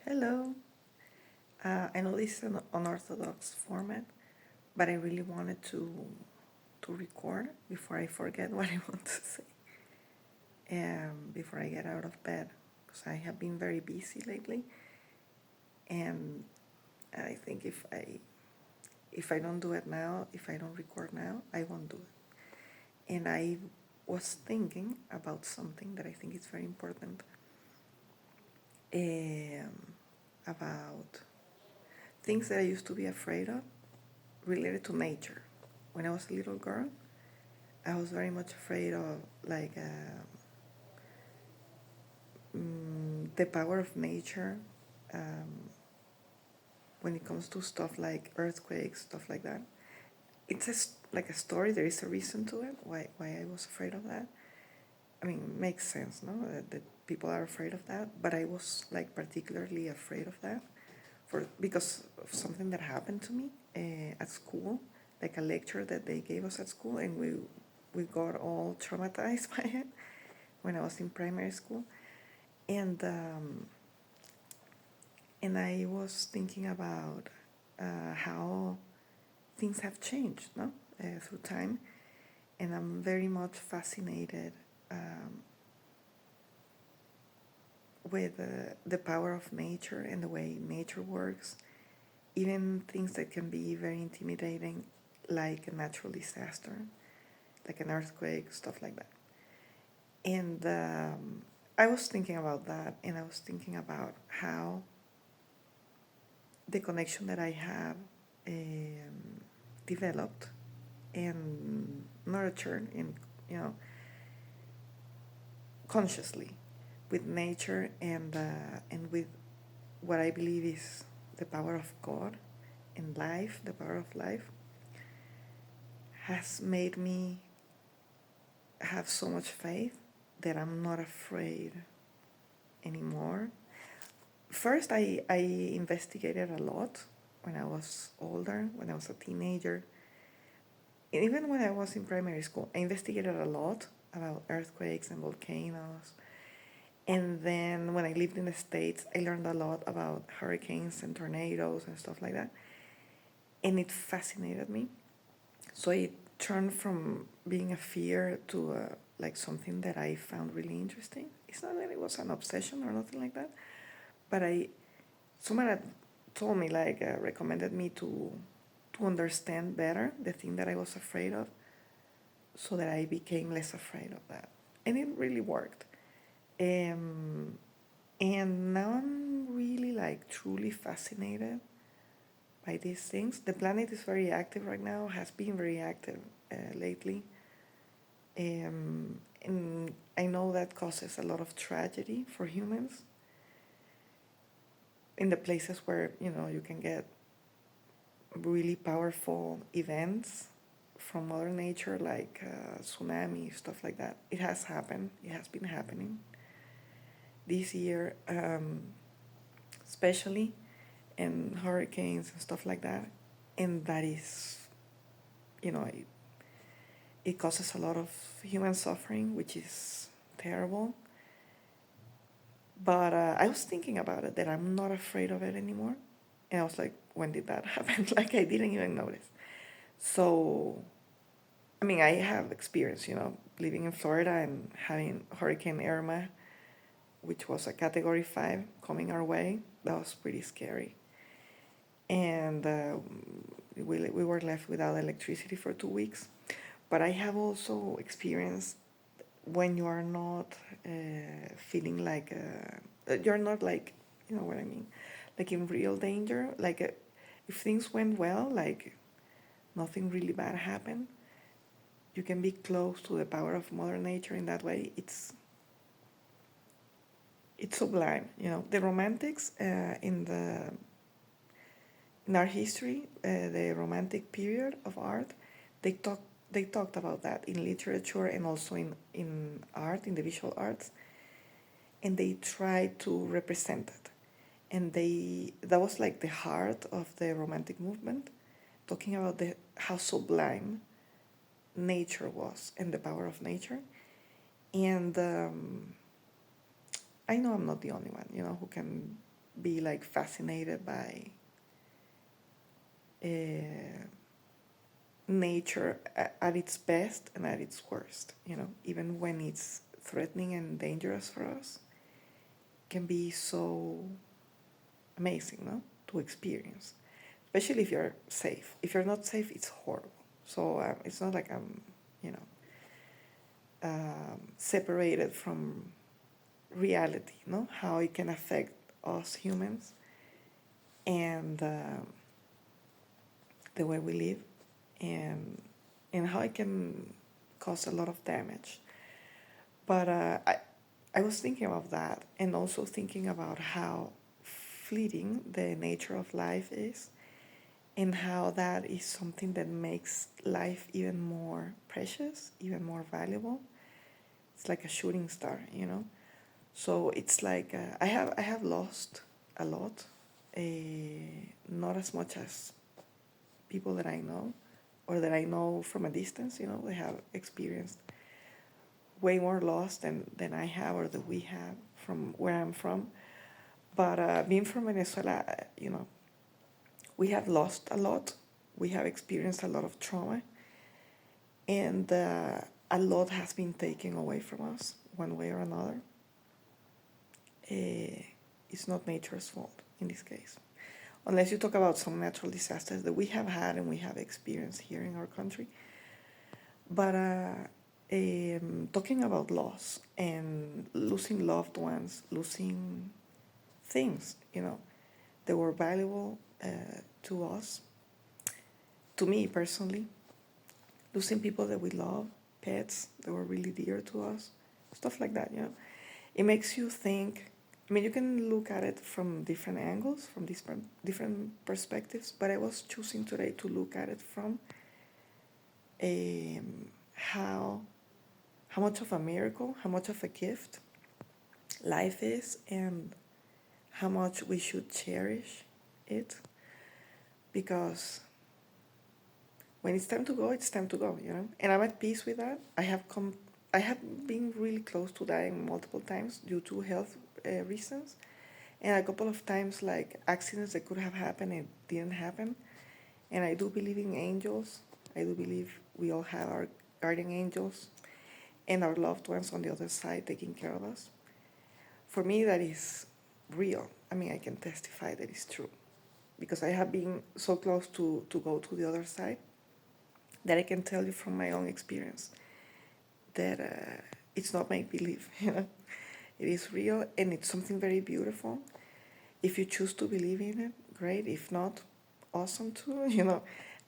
Hello. I know this is an unorthodox format, but I really wanted to record before I forget what I want to say, before I get out of bed, because I have been very busy lately, and I think if I don't do it now, if I don't record now, I won't do it. And I was thinking about something that I think is very important, about things that I used to be afraid of related to nature. When I was a little girl, I was very much afraid of the power of nature, um, when it comes to stuff like earthquakes, stuff like that. It's like a story. There is a reason to it. Why I was afraid of that. I mean, it makes sense, no? That people are afraid of that. But I was like particularly afraid of that because of something that happened to me at school, like a lecture that they gave us at school, and we got all traumatized by it when I was in primary school, and I was thinking about how things have changed, no, through time, and I'm very much fascinated with the power of nature and the way nature works, even things that can be very intimidating, like a natural disaster, like an earthquake, stuff like that. And I was thinking about that, and I was thinking about how the connection that I have developed and nurtured, and you know, consciously, with nature and with what I believe is the power of God and life, the power of life, has made me have so much faith that I'm not afraid anymore. First, I investigated a lot when I was older, when I was a teenager. And even when I was in primary school, I investigated a lot about earthquakes and volcanoes. And then when I lived in the States, I learned a lot about hurricanes and tornadoes and stuff like that. And it fascinated me. So it turned from being a fear to like something that I found really interesting. It's not that it was an obsession or nothing like that, but someone had told me, like, recommended me to understand better the thing that I was afraid of, so that I became less afraid of that, and it really worked. And now I'm really like truly fascinated by these things. The planet is very active right now, has been very active lately. And I know that causes a lot of tragedy for humans in the places where, you can get really powerful events from Mother Nature, like tsunami, stuff like that. It has happened. It has been happening this year, especially, and hurricanes and stuff like that. And that is, it causes a lot of human suffering, which is terrible. But I was thinking about it, that I'm not afraid of it anymore. And I was like, when did that happen? Like, I didn't even notice. So, I mean, I have experience, living in Florida and having Hurricane Irma, which was a Category 5 coming our way. That was pretty scary. And we were left without electricity for 2 weeks. But I have also experienced when you are not feeling like, you're not like, you know what I mean, like in real danger, like if things went well, like nothing really bad happened, you can be close to the power of Mother Nature in that way. It's sublime, The Romantics in our history, the Romantic period of art, they talked about that in literature and also in art, in the visual arts, and they tried to represent it. And that was like the heart of the Romantic movement, talking about how sublime nature was and the power of nature. And I know I'm not the only one, who can be like fascinated by nature at its best and at its worst, even when it's threatening and dangerous for us, can be so amazing, no, to experience, especially if you're safe. If you're not safe, it's horrible. So it's not like I'm, separated from reality, no, how it can affect us humans and the way we live, and how it can cause a lot of damage. But I was thinking about that, and also thinking about how fleeting the nature of life is, and how that is something that makes life even more precious, even more valuable. It's like a shooting star, So it's like I have lost a lot, not as much as people that I know, or that I know from a distance. They have experienced way more loss than I have, or that we have from where I'm from. But being from Venezuela, we have lost a lot. We have experienced a lot of trauma, and a lot has been taken away from us one way or another. It's not nature's fault in this case, unless you talk about some natural disasters that we have had and we have experienced here in our country. But talking about loss and losing loved ones, losing things, that were valuable to us, to me personally, losing people that we love, pets that were really dear to us, stuff like that, It makes you think. I mean, you can look at it from different angles, from different perspectives, but I was choosing today to look at it from how much of a miracle, how much of a gift life is, and how much we should cherish it, because when it's time to go, it's time to go, And I'm at peace with that. I have been really close to dying multiple times due to health reasons, and a couple of times like accidents that could have happened and didn't happen. And I do believe in angels. I do believe we all have our guardian angels and our loved ones on the other side taking care of us. For me, that is real. I mean, I can testify that it's true, because I have been so close to go to the other side, that I can tell you from my own experience that it's not make-believe. It is real, and it's something very beautiful. If you choose to believe in it, great. If not, awesome too.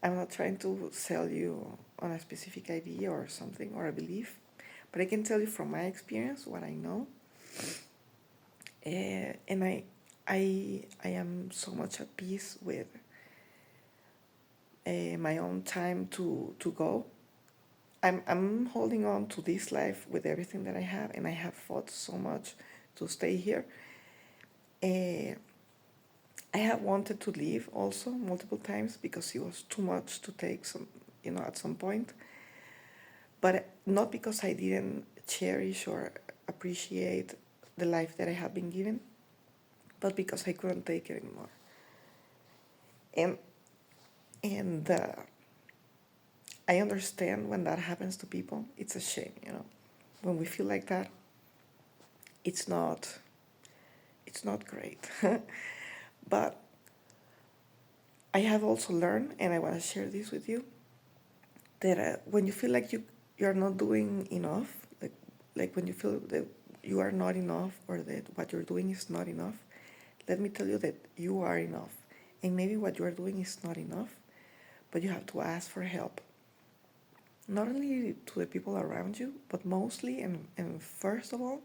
I'm not trying to sell you on a specific idea or something, or a belief, but I can tell you from my experience what I know. And I am so much at peace with my own time to go. I'm holding on to this life with everything that I have, and I have fought so much to stay here. I have wanted to leave also multiple times, because it was too much to take at some point. But not because I didn't cherish or appreciate the life that I have been given, but because I couldn't take it anymore. And I understand when that happens to people. It's a shame, When we feel like that, it's not great. But I have also learned, and I want to share this with you, that when you feel like you're not doing enough, like when you feel that you are not enough, or that what you're doing is not enough, let me tell you that you are enough. And maybe what you are doing is not enough, but you have to ask for help. Not only to the people around you, but mostly and first of all,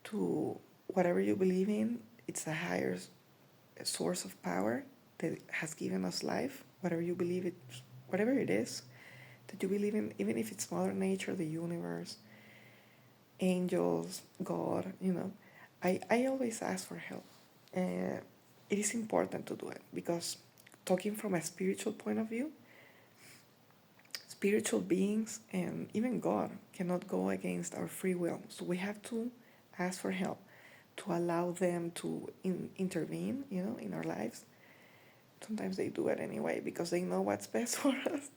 to whatever you believe in. It's a higher source of power that has given us life, whatever you believe it, whatever it is that you believe in, even if it's Mother Nature, the universe, angels, God, I always ask for help. It is important to do it, because talking from a spiritual point of view, spiritual beings and even God cannot go against our free will. So we have to ask for help. to allow them to intervene, in our lives. Sometimes they do it anyway because they know what's best for us.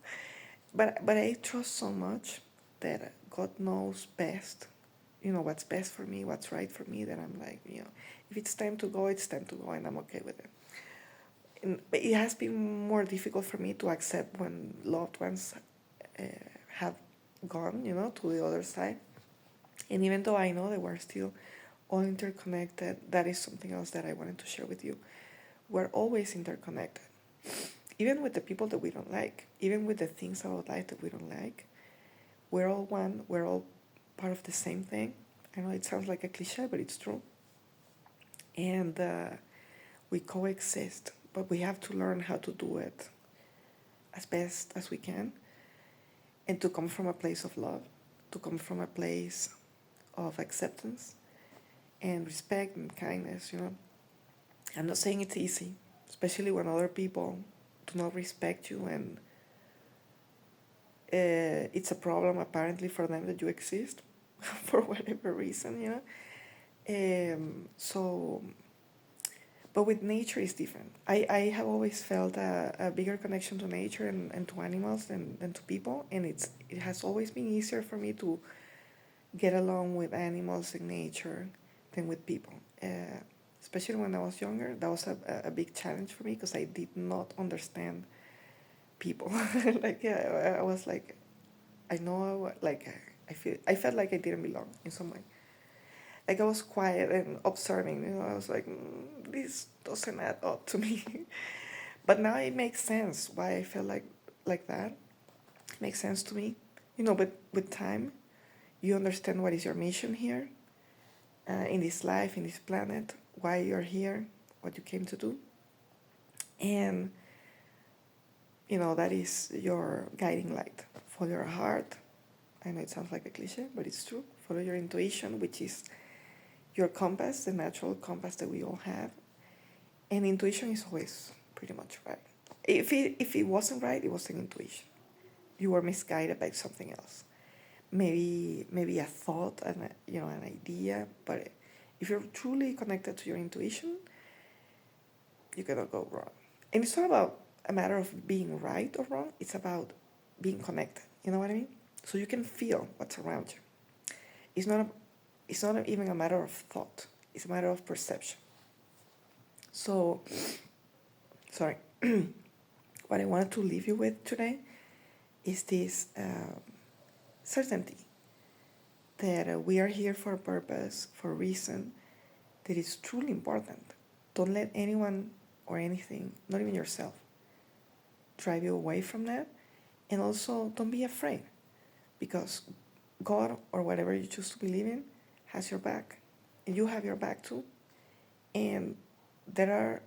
But I trust so much that God knows best, what's best for me, what's right for me, that I'm like, if it's time to go, it's time to go, and I'm okay with it. But it has been more difficult for me to accept when loved ones have gone, to the other side. And even though I know that we're still all interconnected, that is something else that I wanted to share with you. We're always interconnected. Even with the people that we don't like, even with the things about life that we don't like, we're all one, we're all part of the same thing. I know it sounds like a cliche, but it's true. And we coexist, but we have to learn how to do it as best as we can, and to come from a place of love, to come from a place of acceptance and respect and kindness. I'm not saying it's easy, especially when other people do not respect you, and it's a problem apparently for them that you exist for whatever reason. So, but with nature it's different. I have always felt a bigger connection to nature and to animals than to people, and it has always been easier for me to get along with animals and nature than with people. Especially when I was younger, that was a big challenge for me because I did not understand people. I was like, I know, I felt like I didn't belong in some way. Like I was quiet and observing, I was like, this doesn't add up to me. But now it makes sense why I felt like that. It makes sense to me. But with time, you understand what is your mission here, in this life, in this planet, why you're here, what you came to do. And, that is your guiding light. Follow your heart. I know it sounds like a cliche, but it's true. Follow your intuition, which is your compass, the natural compass that we all have. And intuition is always pretty much right. If it wasn't right, it wasn't intuition. You were misguided by something else. Maybe a thought, and an idea. But if you're truly connected to your intuition, you cannot go wrong. And it's not about a matter of being right or wrong. It's about being connected. You know what I mean? So you can feel what's around you. It's not even a matter of thought. It's a matter of perception. So, sorry. What I wanted to leave you with today is this certainty that we are here for a purpose, for a reason that is truly important. Don't let anyone or anything, not even yourself, drive you away from that. And also, don't be afraid, because God, or whatever you choose to believe in, has your back. And you have your back too. And there are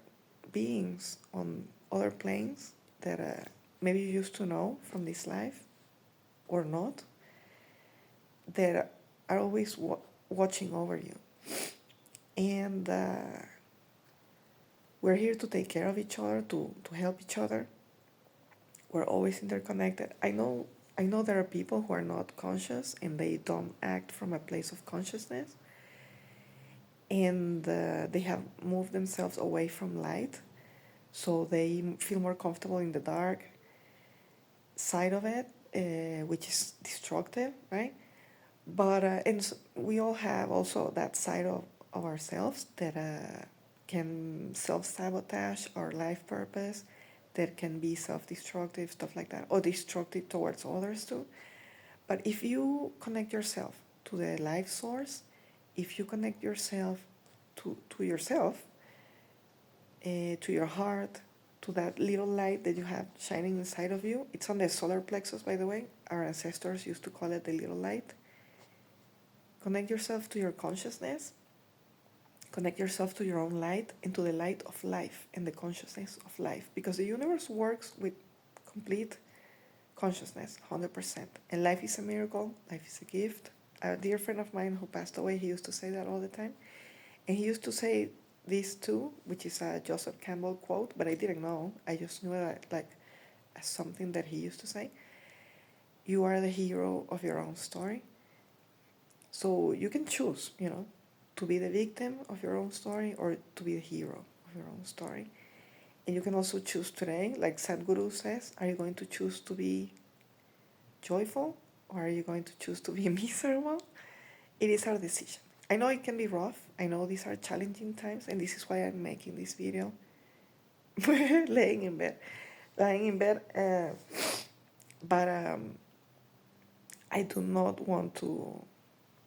beings on other planes that maybe you used to know from this life or not, that are always watching over you. And we're here to take care of each other, to help each other. We're always interconnected. I know there are people who are not conscious and they don't act from a place of consciousness. And they have moved themselves away from light. So they feel more comfortable in the dark side of it, which is destructive, right? But and we all have also that side of ourselves that can self-sabotage our life purpose, that can be self-destructive, stuff like that, or destructive towards others too. But if you connect yourself to the life source, if you connect yourself to yourself, to your heart, to that little light that you have shining inside of you. It's on the solar plexus, by the way. Our ancestors used to call it the little light. Connect yourself to your consciousness. Connect yourself to your own light and to the light of life and the consciousness of life. Because the universe works with complete consciousness, 100%. And life is a miracle. Life is a gift. A dear friend of mine who passed away, he used to say that all the time. And he used to say this too, which is a Joseph Campbell quote, but I didn't know. I just knew it as something that he used to say. You are the hero of your own story. So you can choose, to be the victim of your own story or to be the hero of your own story. And you can also choose today, like Sadhguru says, are you going to choose to be joyful or are you going to choose to be miserable? It is our decision. I know it can be rough. I know these are challenging times, and this is why I'm making this video. lying in bed, but I do not want to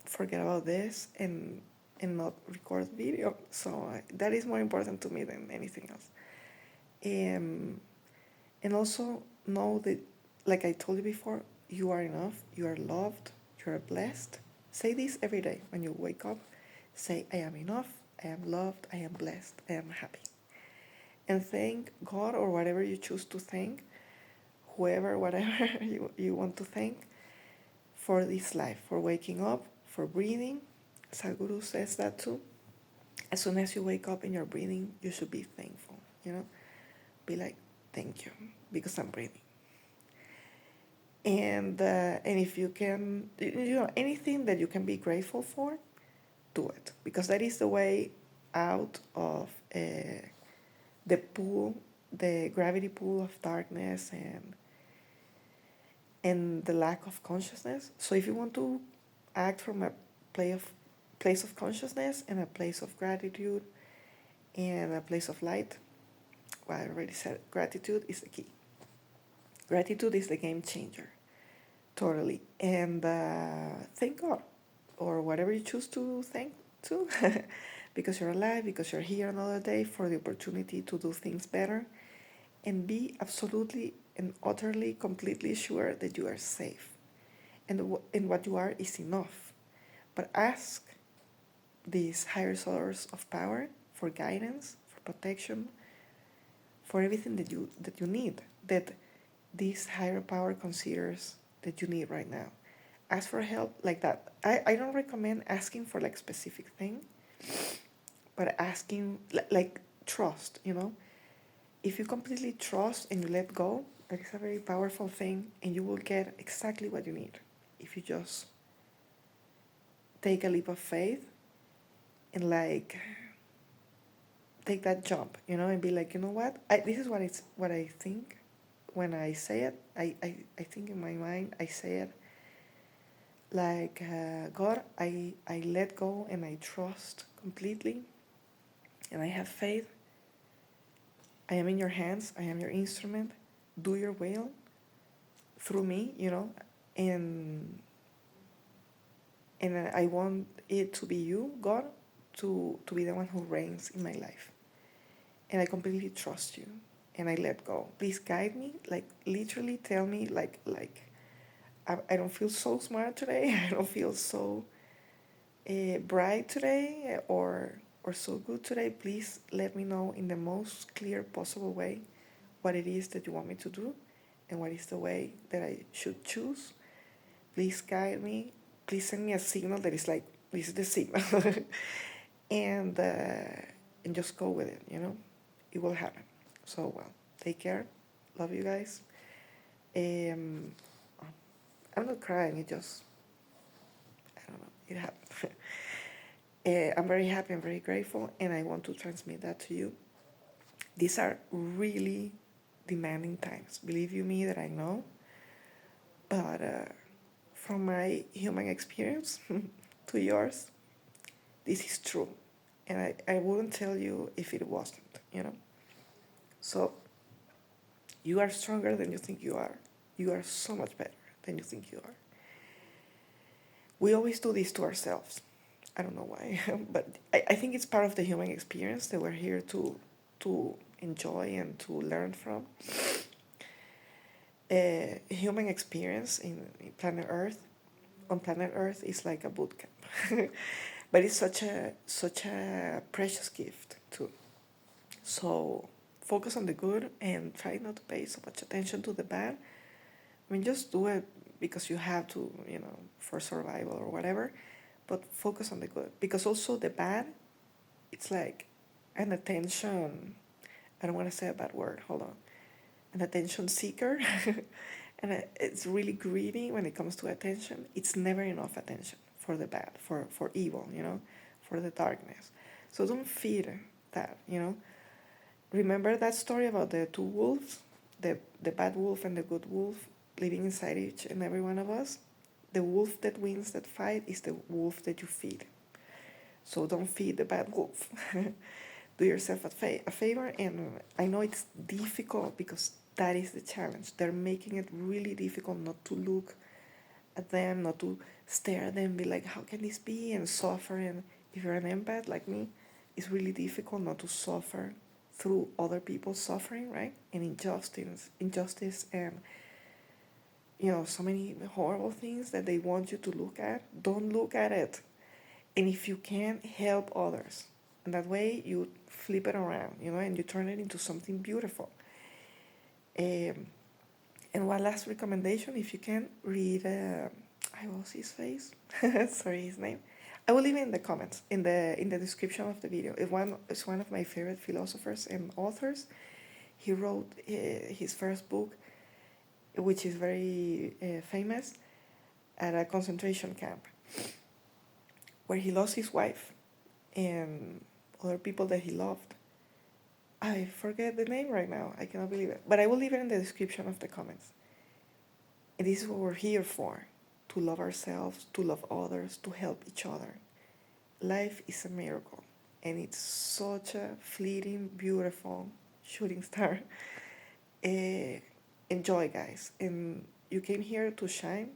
forget about this and not record video. So that is more important to me than anything else. And also know that, like I told you before, you are enough, you are loved, you are blessed. Say this every day when you wake up. Say, I am enough, I am loved, I am blessed, I am happy. And thank God or whatever you choose to thank, whoever, whatever you want to thank, for this life, for waking up, for breathing. Sadhguru says that too. As soon as you wake up and you're breathing, you should be thankful, Be like, thank you, because I'm breathing. And if you can, anything that you can be grateful for, do it. Because that is the way out of the pool, the gravity pool of darkness and the lack of consciousness. So if you want to act from a place of consciousness and a place of gratitude and a place of light, well, I already said gratitude is the key. Gratitude is the game changer, totally. And thank God, or whatever you choose to thank to, because you're alive, because you're here another day, for the opportunity to do things better, and be absolutely and utterly, completely sure that you are safe. And what you are is enough. But ask these higher source of power for guidance, for protection, for everything that you need, that this higher power considers that you need right now. Ask for help like that. I don't recommend asking for like specific thing, but asking like trust, If you completely trust and you let go, that is a very powerful thing, and you will get exactly what you need. If you just take a leap of faith and like take that jump, and be like, you know what? This is what I think when I say it. I think in my mind, I say it like, God, I let go and I trust completely and I have faith. I am in your hands. I am your instrument. Do your will through me, and I want it to be you, God, to be the one who reigns in my life. And I completely trust you and I let go. Please guide me, like literally tell me like I don't feel so smart today. I don't feel so bright today or so good today. Please let me know in the most clear possible way what it is that you want me to do and what is the way that I should choose. Please guide me. Please send me a signal that is like, this is the signal. and just go with it, It will happen. So, well, take care. Love you guys. I'm not crying. It just, I don't know. It happened. I'm very happy. I'm very grateful. And I want to transmit that to you. These are really demanding times. Believe you me that I know. But from my human experience to yours, this is true. And I wouldn't tell you if it wasn't, So you are stronger than you think you are. You are so much better than you think you are. We always do this to ourselves. I don't know why, but I think it's part of the human experience that we're here to enjoy and to learn from. Human experience in planet Earth, on planet Earth, is like a boot camp. But it's such a precious gift too. So focus on the good and try not to pay so much attention to the bad. I mean, just do it because you have to, for survival or whatever. But focus on the good, because also the bad, it's like an attention. I don't want to say a bad word. Hold on. An attention seeker, and it's really greedy when it comes to attention. It's never enough attention for the bad, for evil, for the darkness. So don't feed that, you know. Remember that story about the two wolves, the bad wolf and the good wolf living inside each and every one of us? The wolf that wins that fight is the wolf that you feed. So don't feed the bad wolf. Do yourself a favor, and I know it's difficult because that is the challenge. They're making it really difficult not to look at them, not to stare at them, and be like, how can this be, and suffer. And if you're an empath like me, it's really difficult not to suffer through other people's suffering, right? And injustice, and you know, so many horrible things that they want you to look at. Don't look at it. And if you can, help others. And that way you flip it around, you know, and you turn it into something beautiful. And one last recommendation, if you can, read, I will see his face, sorry, his name. I will leave it in the comments, in the description of the video. It's one of my favorite philosophers and authors. He wrote his first book, which is very famous, at a concentration camp, where he lost his wife and other people that he loved. I forget the name right now. I cannot believe it. But I will leave it in the description of the comments. And this is what we're here for, to love ourselves, to love others, to help each other. Life is a miracle, and it's such a fleeting, beautiful shooting star. Enjoy, guys. And you came here to shine.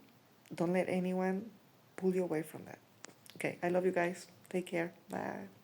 Don't let anyone pull you away from that. Okay, I love you guys. Take care. Bye.